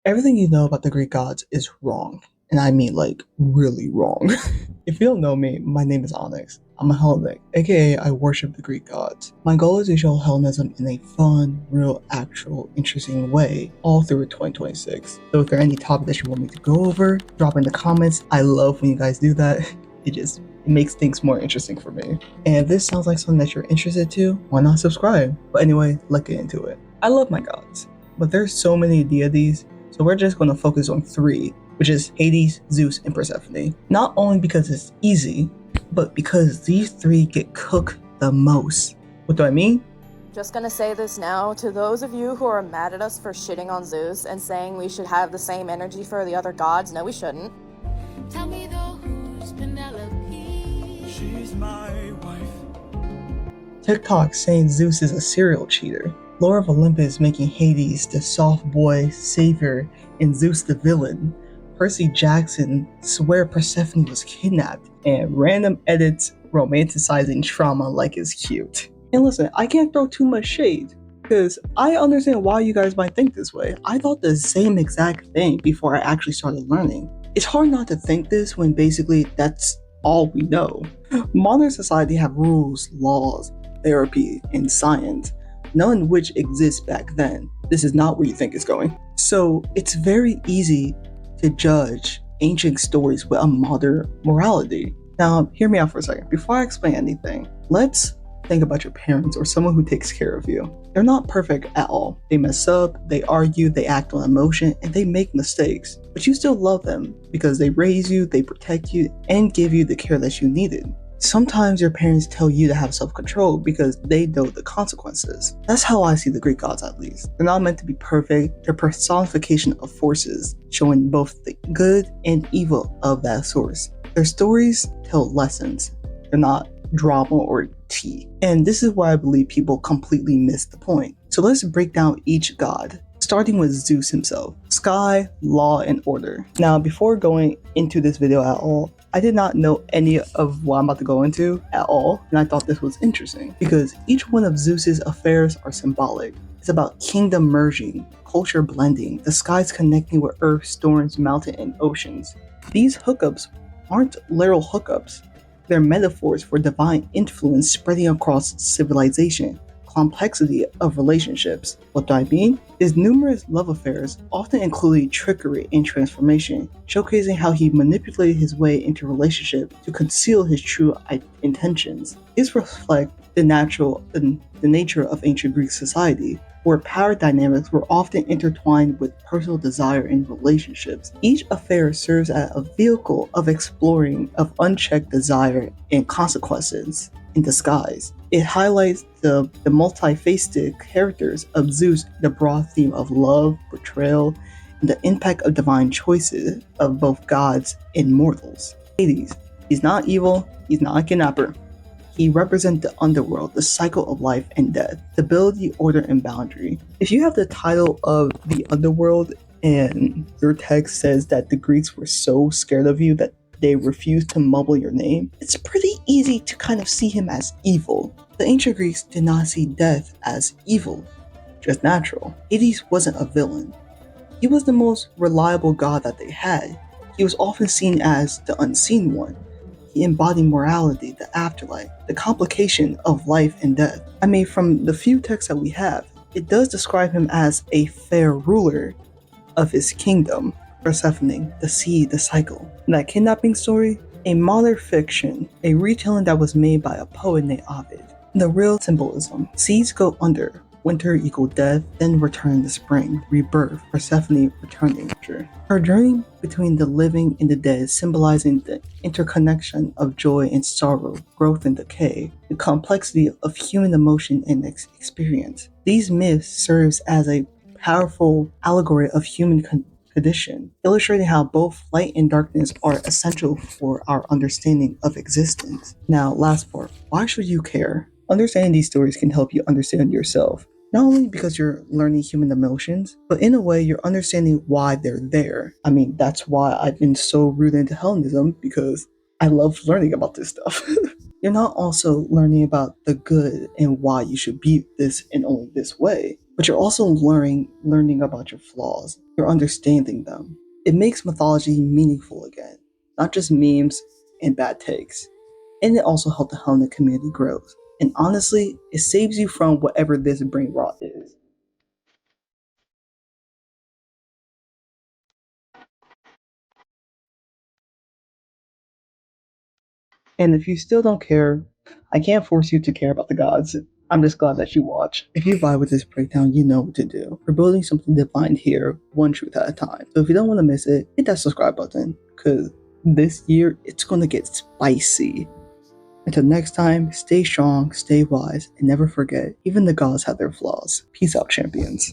Everything you know about the Greek gods is wrong. And I mean, like, really wrong. If you don't know me, my name is Onyx. I'm a Hellenic, aka I worship the Greek gods. My goal is to show Hellenism in a fun, real, actual, interesting way all through 2026. So if there are any topics that you want me to go over, drop in the comments. I love when you guys do that. It makes things more interesting for me. And if this sounds like something that you're interested to, why not subscribe? But anyway, let's get into it. I love my gods, but there's so many deities, so we're just going to focus on three, which is Hades, Zeus, and Persephone. Not only because it's easy, but because these three get cooked the most. What do I mean? Just gonna say this now, to those of you who are mad at us for shitting on Zeus and saying we should have the same energy for the other gods, no we shouldn't. Tell me though, who's Penelope? She's my wife. TikTok saying Zeus is a serial cheater. Lore of Olympus making Hades the soft boy savior and Zeus the villain. Percy Jackson swear Persephone was kidnapped, and random edits romanticizing trauma like it's cute. And listen, I can't throw too much shade, because I understand why you guys might think this way. I thought the same exact thing before I actually started learning. It's hard not to think this when basically that's all we know. Modern society have rules, laws, therapy, and science, none of which exists back then. This is not where you think it's going. So it's very easy to judge ancient stories with a modern morality. Now, hear me out for a second. Before I explain anything, let's think about your parents or someone who takes care of you. They're not perfect at all. They mess up, they argue, they act on emotion, and they make mistakes. But you still love them because they raise you, they protect you, and give you the care that you needed. Sometimes your parents tell you to have self-control because they know the consequences. That's how I see the Greek gods, at least. They're not meant to be perfect. They're personification of forces, showing both the good and evil of that source. Their stories tell lessons. They're not drama or tea. And this is why I believe people completely miss the point. So let's break down each god, starting with Zeus himself. Sky, law, and order. Now, before going into this video at all, I did not know any of what I'm about to go into at all, and I thought this was interesting because each one of Zeus's affairs are symbolic. It's about kingdom merging, culture blending, the skies connecting with earth, storms, mountain, and oceans. These hookups aren't literal hookups. They're metaphors for divine influence spreading across civilization, complexity of relationships. What do I mean? His numerous love affairs often included trickery and transformation, showcasing how he manipulated his way into relationship to conceal his true intentions. These reflect the nature of ancient Greek society, where power dynamics were often intertwined with personal desire in relationships. Each affair serves as a vehicle of exploring of unchecked desire and consequences in disguise. It highlights the multifaceted characters of Zeus, the broad theme of love, betrayal, and the impact of divine choices of both gods and mortals. Hades, he's not evil, he's not a kidnapper. He represents the underworld, the cycle of life and death, stability, order, and boundary. If you have the title of the underworld and your text says that the Greeks were so scared of you that they refused to mumble your name, it's pretty easy to kind of see him as evil. The ancient Greeks did not see death as evil, just natural. Hades wasn't a villain. He was the most reliable god that they had. He was often seen as the unseen one. He embodied morality, the afterlife, the complication of life and death. I mean, from the few texts that we have, it does describe him as a fair ruler of his kingdom. Persephone, the sea, the cycle. And that kidnapping story, a modern fiction, a retelling that was made by a poet named Ovid. The real symbolism, seeds go under, winter equal death, then return to spring, rebirth, Persephone returning nature. Her journey between the living and the dead, symbolizing the interconnection of joy and sorrow, growth and decay, the complexity of human emotion and experience. These myths serves as a powerful allegory of human condition, illustrating how both light and darkness are essential for our understanding of existence. Now, last part, why should you care? Understanding these stories can help you understand yourself. Not only because you're learning human emotions, but in a way you're understanding why they're there. I mean, that's why I've been so rooted into Hellenism, because I love learning about this stuff. You're not also learning about the good and why you should be this and only this way. But you're also learning about your flaws. You're understanding them. It makes mythology meaningful again, not just memes and bad takes. And it also helps the Hellenic community grow. And honestly, it saves you from whatever this brain rot is. And if you still don't care, I can't force you to care about the gods. I'm just glad that you watch. If you vibe with this breakdown, you know what to do. We're building something divine here, one truth at a time. So if you don't want to miss it, hit that subscribe button, because this year it's gonna get spicy. Until next time, stay strong, stay wise, and never forget, even the gods have their flaws. Peace out, champions.